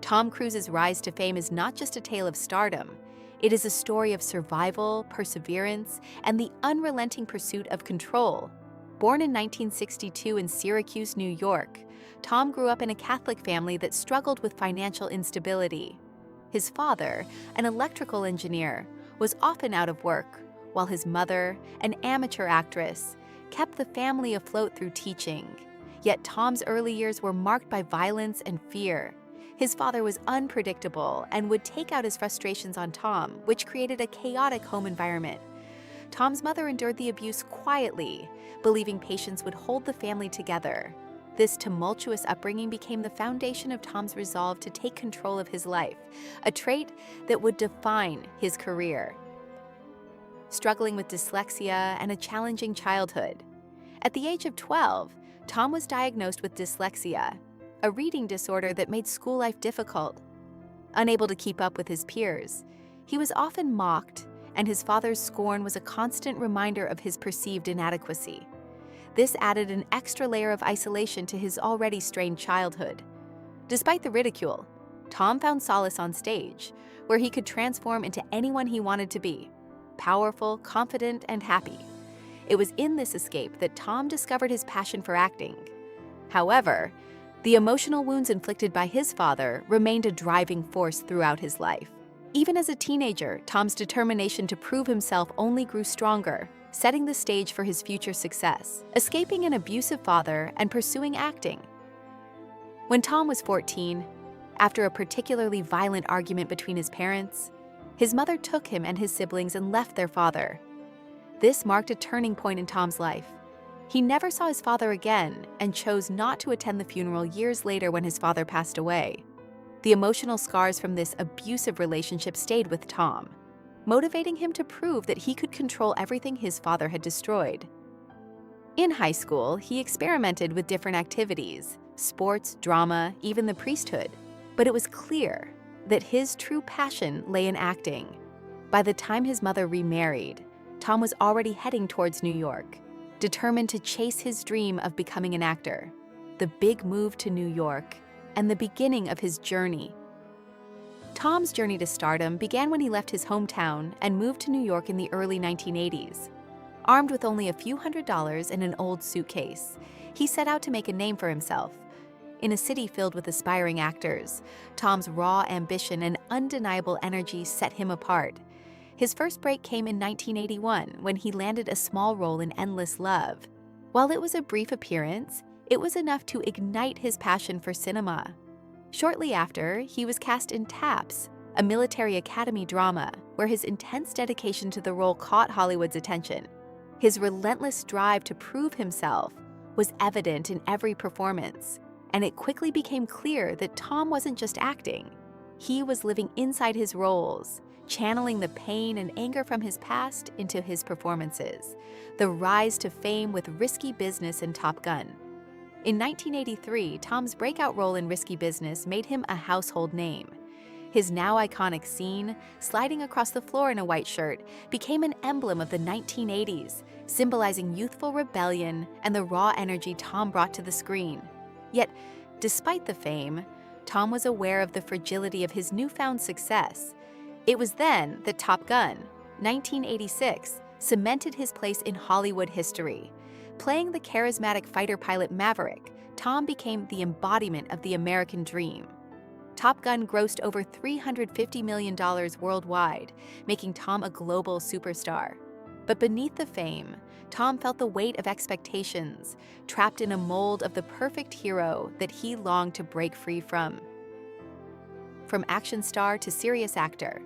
Tom Cruise's rise to fame is not just a tale of stardom. It is a story of survival, perseverance, and the unrelenting pursuit of control. Born in 1962 in Syracuse, New York, Tom grew up in a Catholic family that struggled with financial instability. His father, an electrical engineer, was often out of work, while his mother, an amateur actress, kept the family afloat through teaching. Yet Tom's early years were marked by violence and fear. His father was unpredictable and would take out his frustrations on Tom, which created a chaotic home environment. Tom's mother endured the abuse quietly, believing patience would hold the family together. This tumultuous upbringing became the foundation of Tom's resolve to take control of his life, a trait that would define his career. Struggling with dyslexia and a challenging childhood. At the age of 12, Tom was diagnosed with dyslexia, a reading disorder that made school life difficult. Unable to keep up with his peers, he was often mocked, and his father's scorn was a constant reminder of his perceived inadequacy. This added an extra layer of isolation to his already strained childhood. Despite the ridicule, Tom found solace on stage, where he could transform into anyone he wanted to be, powerful, confident, and happy. It was in this escape that Tom discovered his passion for acting. However, the emotional wounds inflicted by his father remained a driving force throughout his life. Even as a teenager, Tom's determination to prove himself only grew stronger, setting the stage for his future success, escaping an abusive father and pursuing acting. When Tom was 14, after a particularly violent argument between his parents, his mother took him and his siblings and left their father. This marked a turning point in Tom's life. He never saw his father again and chose not to attend the funeral years later when his father passed away. The emotional scars from this abusive relationship stayed with Tom, motivating him to prove that he could control everything his father had destroyed. In high school, he experimented with different activities, sports, drama, even the priesthood. But it was clear that his true passion lay in acting. By the time his mother remarried, Tom was already heading towards New York, determined to chase his dream of becoming an actor. The big move to New York and the beginning of his journey. Tom's journey to stardom began when he left his hometown and moved to New York in the early 1980s. Armed with only a few $100s and an old suitcase, he set out to make a name for himself. In a city filled with aspiring actors, Tom's raw ambition and undeniable energy set him apart. His first break came in 1981 when he landed a small role in Endless Love. While it was a brief appearance, it was enough to ignite his passion for cinema. Shortly after, he was cast in Taps, a military academy drama, where his intense dedication to the role caught Hollywood's attention. His relentless drive to prove himself was evident in every performance, and it quickly became clear that Tom wasn't just acting. He was living inside his roles, channeling the pain and anger from his past into his performances. The rise to fame with Risky Business and Top Gun. In 1983, Tom's breakout role in Risky Business made him a household name. His now iconic scene, sliding across the floor in a white shirt, became an emblem of the 1980s, symbolizing youthful rebellion and the raw energy Tom brought to the screen. Yet, despite the fame, Tom was aware of the fragility of his newfound success. It was then that Top Gun, 1986, cemented his place in Hollywood history. Playing the charismatic fighter pilot Maverick, Tom became the embodiment of the American dream. Top Gun grossed over $350 million worldwide, making Tom a global superstar. But beneath the fame, Tom felt the weight of expectations, trapped in a mold of the perfect hero that he longed to break free from. From action star to serious actor.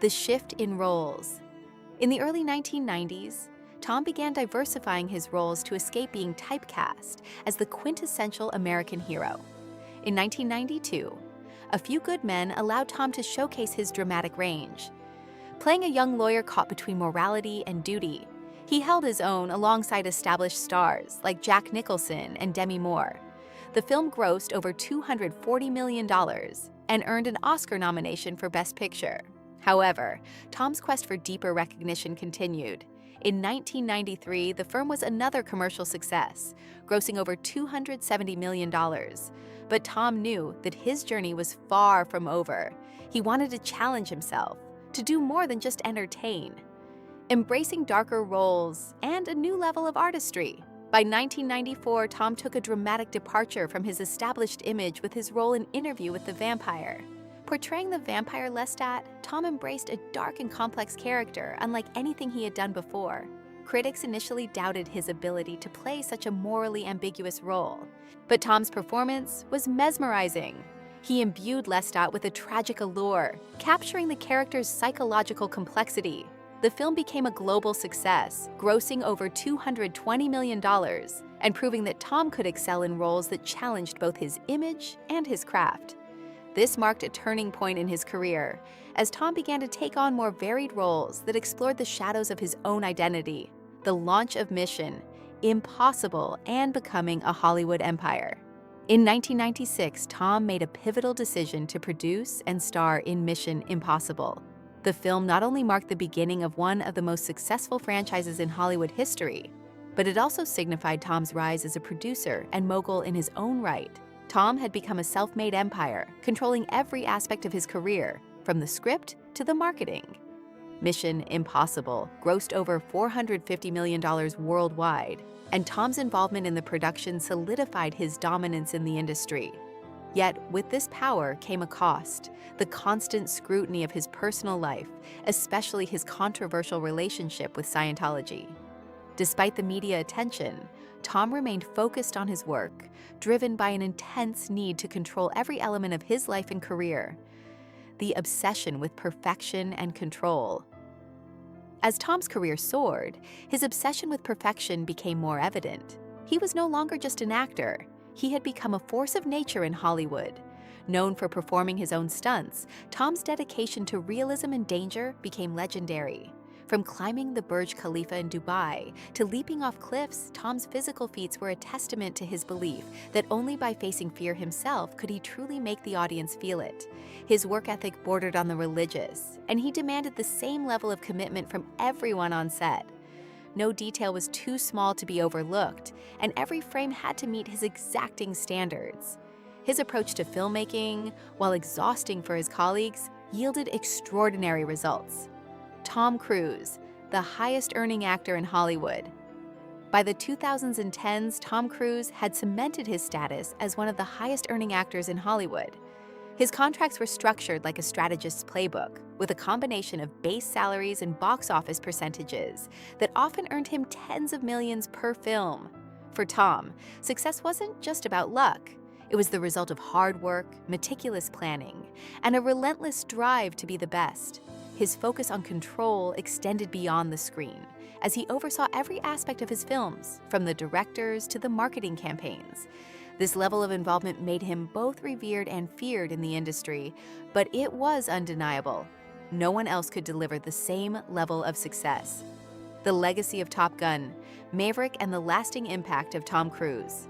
The shift in roles. In the early 1990s, Tom began diversifying his roles to escape being typecast as the quintessential American hero. In 1992, A Few Good Men allowed Tom to showcase his dramatic range. Playing a young lawyer caught between morality and duty, he held his own alongside established stars like Jack Nicholson and Demi Moore. The film grossed over $240 million and earned an Oscar nomination for Best Picture. However, Tom's quest for deeper recognition continued. In 1993, the film was another commercial success, grossing over $270 million. But Tom knew that his journey was far from over. He wanted to challenge himself, to do more than just entertain, embracing darker roles and a new level of artistry. By 1994, Tom took a dramatic departure from his established image with his role in Interview with the Vampire. Portraying the vampire Lestat, Tom embraced a dark and complex character unlike anything he had done before. Critics initially doubted his ability to play such a morally ambiguous role, but Tom's performance was mesmerizing. He imbued Lestat with a tragic allure, capturing the character's psychological complexity. The film became a global success, grossing over $220 million, and proving that Tom could excel in roles that challenged both his image and his craft. This marked a turning point in his career, as Tom began to take on more varied roles that explored the shadows of his own identity, the launch of Mission: Impossible, and becoming a Hollywood empire. In 1996, Tom made a pivotal decision to produce and star in Mission: Impossible. The film not only marked the beginning of one of the most successful franchises in Hollywood history, but it also signified Tom's rise as a producer and mogul in his own right. Tom had become a self-made empire, controlling every aspect of his career, from the script to the marketing. Mission: Impossible grossed over $450 million worldwide, and Tom's involvement in the production solidified his dominance in the industry. Yet, with this power came a cost: the constant scrutiny of his personal life, especially his controversial relationship with Scientology. Despite the media attention, Tom remained focused on his work, driven by an intense need to control every element of his life and career. The obsession with perfection and control. As Tom's career soared, his obsession with perfection became more evident. He was no longer just an actor. He had become a force of nature in Hollywood. Known for performing his own stunts, Tom's dedication to realism and danger became legendary. From climbing the Burj Khalifa in Dubai to leaping off cliffs, Tom's physical feats were a testament to his belief that only by facing fear himself could he truly make the audience feel it. His work ethic bordered on the religious, and he demanded the same level of commitment from everyone on set. No detail was too small to be overlooked, and every frame had to meet his exacting standards. His approach to filmmaking, while exhausting for his colleagues, yielded extraordinary results. Tom Cruise, the highest-earning actor in Hollywood. By the 2010s, Tom Cruise had cemented his status as one of the highest-earning actors in Hollywood. His contracts were structured like a strategist's playbook, with a combination of base salaries and box office percentages that often earned him tens of millions per film. For Tom, success wasn't just about luck. It was the result of hard work, meticulous planning, and a relentless drive to be the best. His focus on control extended beyond the screen, as he oversaw every aspect of his films, from the directors to the marketing campaigns. This level of involvement made him both revered and feared in the industry, but it was undeniable. No one else could deliver the same level of success. The legacy of Top Gun, Maverick, and the lasting impact of Tom Cruise.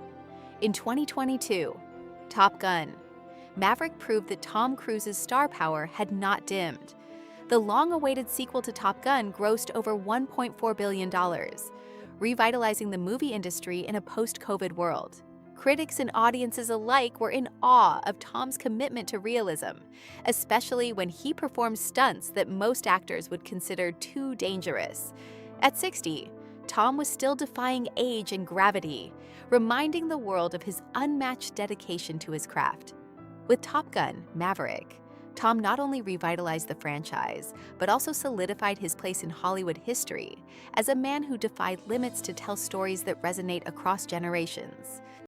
In 2022, Top Gun, Maverick proved that Tom Cruise's star power had not dimmed. The long-awaited sequel to Top Gun grossed over $1.4 billion, revitalizing the movie industry in a post-COVID world. Critics and audiences alike were in awe of Tom's commitment to realism, especially when he performed stunts that most actors would consider too dangerous. At 60, Tom was still defying age and gravity, reminding the world of his unmatched dedication to his craft. With Top Gun: Maverick, Tom not only revitalized the franchise, but also solidified his place in Hollywood history as a man who defied limits to tell stories that resonate across generations.